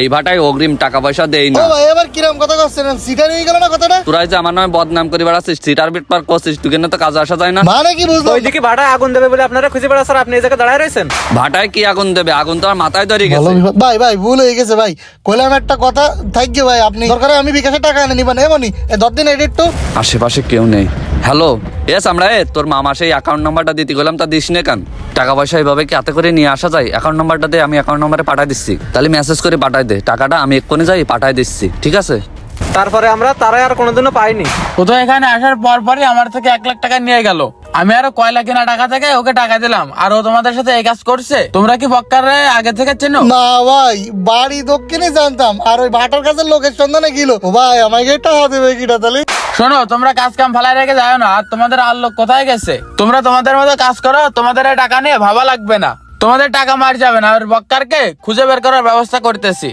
এই ভাটায় অগ্রিম টাকা পয়সা দেই ও না। ভাই এবার কিরম কথা করছেন? সিটার হয়ে গেল না কথাটা? তোরাই যে আমার নামে বদনাম করে বেড়াচ্ছিস, সিটার বিট পার করছিস, তুই কেন তো কাজে আসা যায় না? মানে কি বুঝলাম না। ওইদিকে ভাড়া আগুন দেবে বলে আপনারা খুঁজে বেড়াচ্ছেন, আপনি এই জায়গায় দাঁড়ায় রয়েছেন। ভাটায় কি আগুন দেবে? আগুন তো আমার মাথায় ধরে ভালো গেছে। বিপদ। ভাই ভাই ভুল হয়ে গেছে ভাই, কইলাম একটা কথা থাকবে ভাই, আপনি দরকার আমি বিকাশের টাকা এনে নিবেন এমনই 10 দিন এডিট তো। আশেপাশে কেউ নেই। হ্যালো, এস আমরা তোর মামা সেই অ্যাকাউন্ট নাম্বারটা দিতে গেলাম, তা দিস নে কেন? টাকা পয়সা এইভাবে কি হাতে করে নিয়ে আসা যায়? অ্যাকাউন্ট নাম্বারটা দে, আমি অ্যাকাউন্ট নাম্বারে পাঠাই দিচ্ছি। তাহলে মেসেজ করে পাঠাই দে, টাকাটা আমি এক্ষুনি যাই পাঠাই দিচ্ছি, ঠিক আছে? তারপরে আমরা তারাই আর কোনোদিনও পাইনি। ও তো এখানে আসার পরই আমার থেকে 1 লাখ টাকা নিয়ে গেল। আমি আরো কয়লা কেনা টাকা থেকে ওকে টাকা দিলাম, আর ও তোমাদের সাথে এই কাজ করছে। তোমরা কি বক্কারে আগে থেকে চেনো? না ভাই, বাড়ি দক্ষিণে জানতাম, আর ওই ভাটার কাছে লোকের সন্ধানে গেল। ও ভাই আমাকে টাকা দেবে কিটা তাহলে? শোনো, তোমরা কাজ কাম ফেলায় রেখে যাও না। আর তোমাদের আর লোক কোথায় গেছে? তোমরা তোমাদের মতো কাজ করো, তোমাদের এই টাকা নিয়ে ভাবা লাগবে না। তোমাদের টাকা মার যাবে না, আর বক্কারকে খুঁজে বের করার ব্যবস্থা করতেছি।